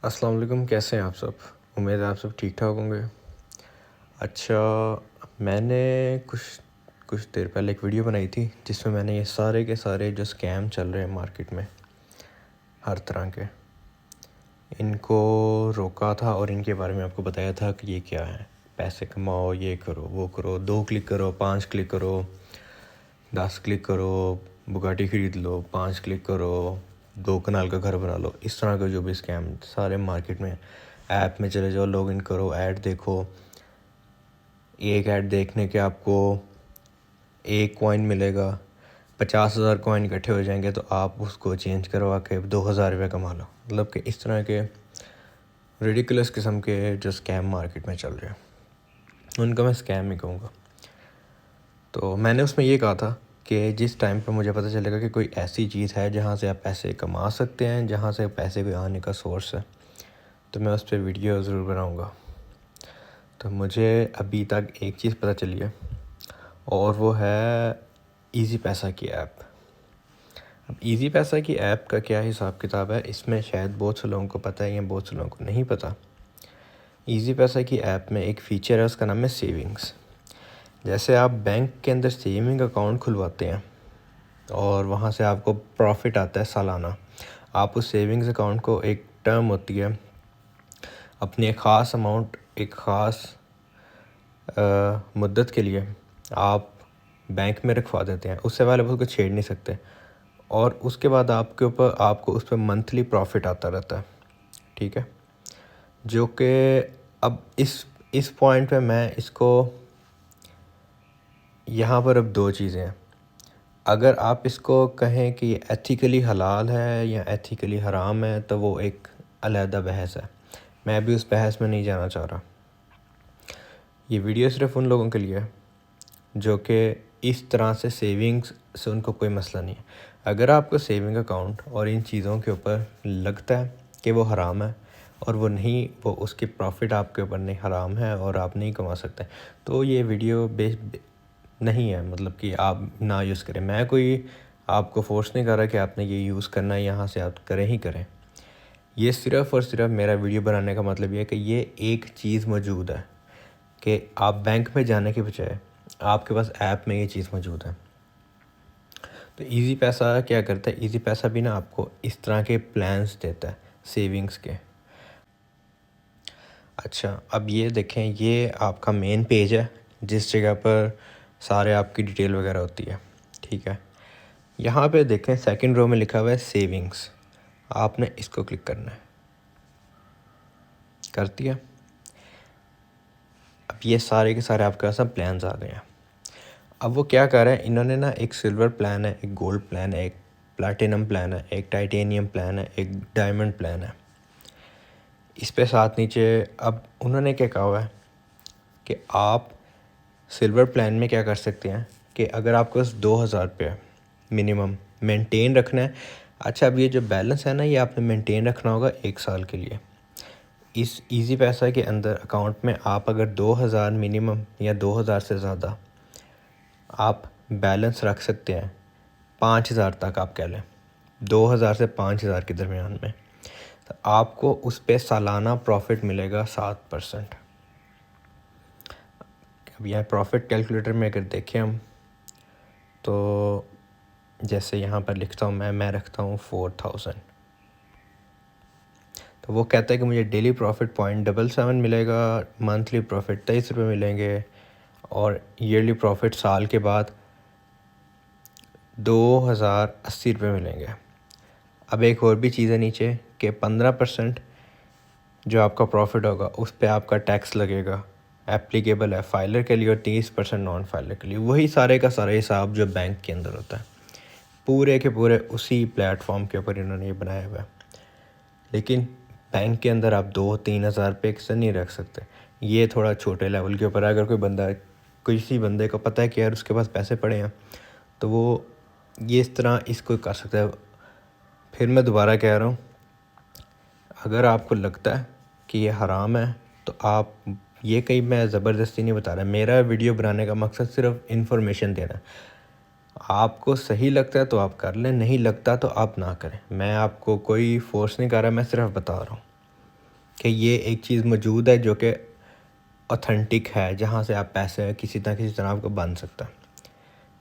अस्सलाम वालेकुम, कैसे हैं आप सब। उम्मीद है आप सब ठीक ठाक होंगे। अच्छा, मैंने कुछ कुछ देर पहले एक वीडियो बनाई थी जिसमें मैंने ये सारे के सारे जो स्कैम चल रहे हैं मार्केट में हर तरह के, इनको रोका था और इनके बारे में आपको बताया था कि ये क्या है। पैसे कमाओ, ये करो, वो करो, 2 क्लिक करो, 5 क्लिक करो, 10 क्लिक करो, बुगाटी ख़रीद लो, 5 क्लिक करो, 2 कनाल का घर बना लो। इस तरह के जो भी स्कैम सारे मार्केट में, ऐप में चले जाओ, लॉगिन करो, ऐड देखो, एक ऐड देखने के आपको 1 कॉइन मिलेगा, 50,000 कॉइन इकट्ठे हो जाएंगे तो आप उसको चेंज करवा के 2,000 रुपये कमा लो। मतलब कि इस तरह के रिडिकुलस किस्म के जो स्कैम मार्केट में चल रहे हैं उनका मैं स्कैम ही कहूँगा। तो मैंने उसमें ये कहा था कि जिस टाइम पर मुझे पता चलेगा कि कोई ऐसी चीज़ है जहाँ से आप पैसे कमा सकते हैं, जहाँ से पैसे कोई आने का सोर्स है, तो मैं उस पर वीडियो ज़रूर बनाऊँगा। तो मुझे अभी तक एक चीज़ पता चली है और वो है इजी पैसा की ऐप। अब इजी पैसा की ऐप का क्या हिसाब किताब है, इसमें शायद बहुत से लोगों को पता है या बहुत से लोगों को नहीं पता। इजी पैसा की ऐप में एक फ़ीचर है, उसका नाम है सेविंग्स। जैसे आप बैंक के अंदर सेविंग अकाउंट खुलवाते हैं और वहाँ से आपको प्रॉफिट आता है सालाना, आप उस सेविंग्स अकाउंट को, एक टर्म होती है, अपनी एक ख़ास अमाउंट, एक ख़ास मुद्दत के लिए आप बैंक में रखवा देते हैं। उससे पहले उसको छेड़ नहीं सकते और उसके बाद आपको उस पर मंथली प्रॉफिट आता रहता है। ठीक है, जो कि अब इस पॉइंट पे मैं इसको, यहाँ पर अब 2 चीज़ें हैं। अगर आप इसको कहें कि ये एथिकली हलाल है या एथिकली हराम है तो वो एक अलहदा बहस है। मैं भी उस बहस में नहीं जाना चाह रहा। ये वीडियो सिर्फ़ उन लोगों के लिए है जो कि इस तरह से सेविंग्स से उनको कोई मसला नहीं है। अगर आपको सेविंग अकाउंट और इन चीज़ों के ऊपर लगता है कि वो हराम है और वो उसकी प्रॉफिट आपके ऊपर नहीं, हराम है और आप नहीं कमा सकते, तो ये वीडियो नहीं है। मतलब कि आप ना यूज़ करें। मैं कोई आपको फोर्स नहीं कर रहा कि आपने ये यूज़ करना है, यहाँ से आप करें ही करें। ये सिर्फ़ और सिर्फ मेरा वीडियो बनाने का मतलब ये है कि ये एक चीज़ मौजूद है कि आप बैंक में जाने के बजाय आपके पास ऐप में ये चीज़ मौजूद है। तो इजी पैसा क्या करता है, इजी पैसा भी ना आपको इस तरह के प्लान्स देता है सेविंग्स के। अच्छा, अब ये देखें, ये आपका मेन पेज है जिस जगह पर सारे आपकी डिटेल वगैरह होती है। ठीक है, यहाँ पे देखें सेकंड रो में लिखा हुआ है सेविंग्स, आपने इसको क्लिक करना है। कर दिया। अब ये सारे के सारे आपके पास प्लान्स आ गए हैं। अब वो क्या कर रहे हैं, इन्होंने ना एक सिल्वर प्लान है, एक गोल्ड प्लान है, एक प्लैटिनम प्लान है, एक टाइटेनियम प्लान है, एक डायमंड प्लान है। इस पे साथ नीचे अब उन्होंने क्या कहा हुआ है कि आप सिल्वर प्लान में क्या कर सकते हैं कि अगर आपके पास 2,000 रुपये मिनिमम मेंटेन रखना है। अच्छा, अब ये जो बैलेंस है ना, ये आपने मेंटेन रखना होगा 1 साल के लिए। इस इजी पैसा के अंदर अकाउंट में आप अगर 2,000 मिनिमम या 2,000 से ज़्यादा आप बैलेंस रख सकते हैं, 5,000 तक आप कह लें, 2,000 से 5,000 के दरमियान में, तो आपको उस पे सालाना प्रॉफिट मिलेगा 7%। अब यहाँ प्रॉफिट कैलकुलेटर में अगर देखें हम, तो जैसे यहाँ पर लिखता हूँ मैं रखता हूँ 4,000, तो वो कहता है कि मुझे डेली प्रॉफिट 0.77 मिलेगा, मंथली प्रॉफिट 23 रुपये मिलेंगे और ईयरली प्रॉफिट साल के बाद 2,080 रुपये मिलेंगे। अब एक और भी चीज़ है नीचे कि 15% जो आपका प्रॉफिट होगा उस पे आपका टैक्स लगेगा, एप्लीकेबल है फाइलर के लिए, और 30% नॉन फाइलर के लिए। वही सारे का सारा हिसाब जो बैंक के अंदर होता है, पूरे के पूरे उसी प्लेटफॉर्म के ऊपर इन्होंने ये बनाया हुआ है। लेकिन बैंक के अंदर आप 2-3 हज़ार रुपये एक्स्ट्रा नहीं रख सकते। ये थोड़ा छोटे लेवल के ऊपर है। अगर किसी बंदे को पता है कि यार उसके पास पैसे पड़े हैं, तो वो ये इस तरह इसको कर सकता है। फिर मैं दोबारा कह रहा हूँ, अगर आपको लगता है कि ये हराम है तो आप ये, कहीं मैं ज़बरदस्ती नहीं बता रहा, मेरा वीडियो बनाने का मकसद सिर्फ इन्फॉर्मेशन देना है। आपको सही लगता है तो आप कर लें, नहीं लगता तो आप ना करें। मैं आपको कोई फोर्स नहीं कर रहा, मैं सिर्फ बता रहा हूँ। कि ये एक चीज़ मौजूद है जो कि ऑथेंटिक है, जहाँ से आप पैसे किसी तरह आपको बन सकता है।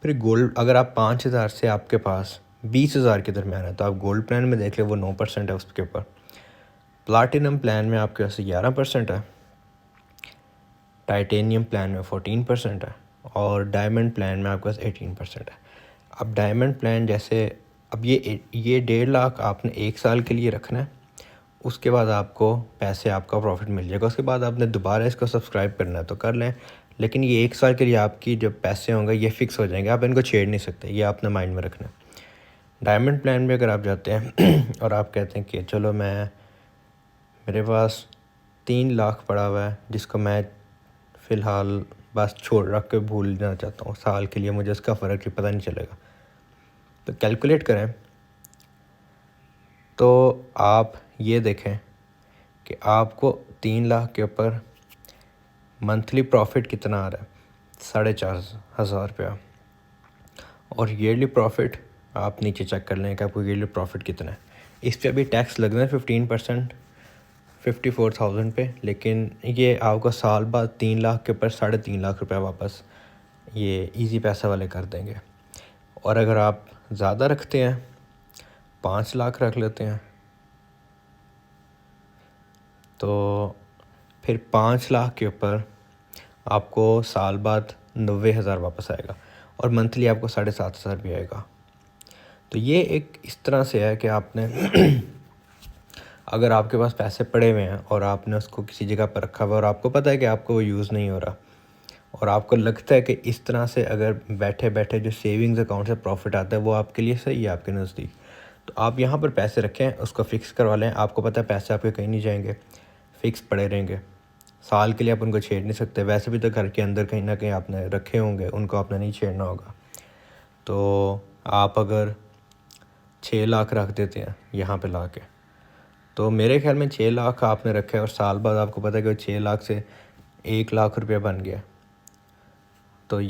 फिर गोल्ड, अगर आप 5,000 से आपके पास 20,000 के दरमियान है तो आप गोल्ड प्लान में देख ले, वो 9% है उसके ऊपर। प्लाटिनम प्लान में आपके पास 11% है, टाइटेनियम प्लान में 14% है और डायमंड प्लान में आपके पास 18% है। अब डायमंड प्लान जैसे, अब ये 1.5 लाख आपने 1 साल के लिए रखना है, उसके बाद आपको पैसे, आपका प्रॉफिट मिल जाएगा। उसके बाद आपने दोबारा इसको सब्सक्राइब करना है तो कर लें, लेकिन ये 1 साल के लिए आपकी जब पैसे होंगे ये फ़िक्स हो जाएंगे, आप इनको छेड़ नहीं सकते, ये आपने माइंड में रखना है। डायमंड प्लान में अगर आप जाते हैं और आप कहते हैं कि चलो मेरे पास 3 लाख पड़ा हुआ है जिसको मैं फ़िलहाल बस छोड़ रख के भूलना चाहता हूँ, साल के लिए मुझे उसका फ़र्क ही पता नहीं चलेगा, तो कैलकुलेट करें तो आप ये देखें कि आपको 3 लाख के ऊपर मंथली प्रॉफिट कितना आ रहा है, 4,500 रुपया। और ईयरली प्रॉफिट आप नीचे चेक कर लें कि आपको ईयरली प्रॉफिट कितना है। इस पर अभी टैक्स लगना है 15%, 54,000 पे, लेकिन ये आपको साल बाद 3 लाख के ऊपर 3.5 लाख रुपया वापस ये इजी पैसा वाले कर देंगे। और अगर आप ज़्यादा रखते हैं, 5 लाख रख लेते हैं, तो फिर 5 लाख के ऊपर आपको साल बाद 90,000 वापस आएगा और मंथली आपको 7,500 भी आएगा। तो ये एक इस तरह से है कि आपने अगर आपके पास पैसे पड़े हुए हैं और आपने उसको किसी जगह पर रखा हुआ और आपको पता है कि आपको वो यूज़ नहीं हो रहा, और आपको लगता है कि इस तरह से अगर बैठे बैठे जो सेविंग्स अकाउंट से प्रॉफिट आता है वो आपके लिए सही है आपके नज़दीक, तो आप यहाँ पर पैसे रखें, उसको फ़िक्स करवा लें। आपको पता है पैसे आपके कहीं नहीं जाएंगे, फ़िक्स पड़े रहेंगे, साल के लिए आप उनको छेड़ नहीं सकते। वैसे भी तो घर के अंदर कहीं ना कहीं आपने रखे होंगे, उनको आपने नहीं छेड़ना होगा। तो आप अगर 6 लाख रख देते हैं यहाँ पे ला के, तो मेरे ख्याल में 6 लाख आपने रखे और साल बाद आपको पता है कि 6 लाख से 1 लाख रुपया बन गया, तो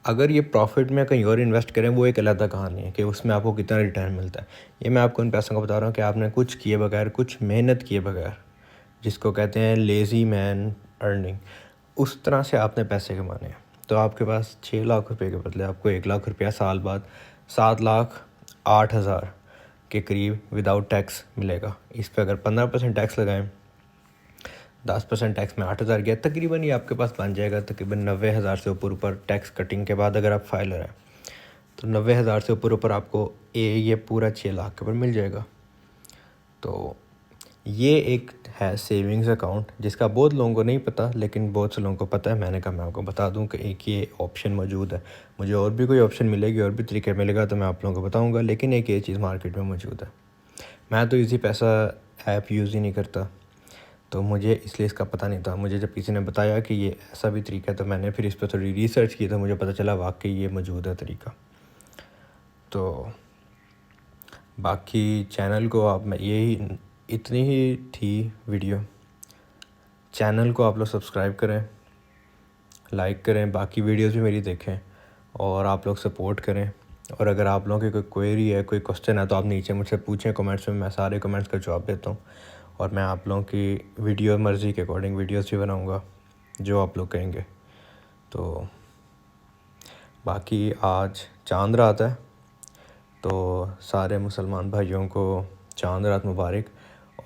अगर ये प्रॉफिट में कहीं और इन्वेस्ट करें वो एक अलग कहानी है कि उसमें आपको कितना रिटर्न मिलता है। ये मैं आपको इन पैसों को बता रहा हूँ कि आपने कुछ किए बगैर, कुछ मेहनत किए बगैर, जिसको कहते हैं लेज़ी मैन अर्निंग, उस तरह से आपने पैसे कमाने हैं। तो आपके पास 6 लाख रुपए के बदले आपको 1 लाख रुपया साल बाद 7,08,000 के करीब विदाउट टैक्स मिलेगा। इस पर अगर 15% टैक्स लगाएं, 10% टैक्स में 8,000 गया, तकरीबन ये आपके पास बन जाएगा तकरीबन 90,000 से ऊपर टैक्स कटिंग के बाद। अगर आप फाइलर हैं तो 90,000 से ऊपर आपको ये पूरा 6 लाख के ऊपर मिल जाएगा। तो ये एक है सेविंग्स अकाउंट जिसका बहुत लोगों को नहीं पता, लेकिन बहुत से लोगों को पता है। मैंने कहा मैं आपको बता दूं कि एक ये ऑप्शन मौजूद है। मुझे और भी कोई ऑप्शन मिलेगी और भी तरीके मिलेगा तो मैं आप लोगों को बताऊंगा, लेकिन एक ये चीज़ मार्केट में मौजूद है। मैं तो इजी पैसा ऐप यूज़ ही नहीं करता, तो मुझे इसलिए इसका पता नहीं था। मुझे जब किसी ने बताया कि ये ऐसा भी तरीका है तो मैंने फिर इस पर थोड़ी रिसर्च की, तो मुझे पता चला वाकई ये मौजूद है तरीका। तो बाकी चैनल को आप, मैं यही इतनी ही थी वीडियो। चैनल को आप लोग सब्सक्राइब करें, लाइक करें, बाकी वीडियोस भी मेरी देखें और आप लोग सपोर्ट करें। और अगर आप लोगों की कोई क्वेरी है, कोई क्वेश्चन है, तो आप नीचे मुझसे पूछें कमेंट्स में, मैं सारे कमेंट्स का जवाब देता हूँ। और मैं आप लोगों की वीडियो मर्ज़ी के अकॉर्डिंग वीडियोस भी बनाऊँगा जो आप लोग कहेंगे। तो बाकी आज चांद रात है, तो सारे मुसलमान भाइयों को चांद रात मुबारक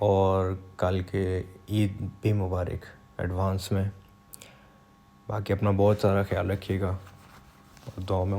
और कल के ईद भी मुबारक एडवांस में। बाकी अपना बहुत सारा ख्याल रखिएगा और दुआ में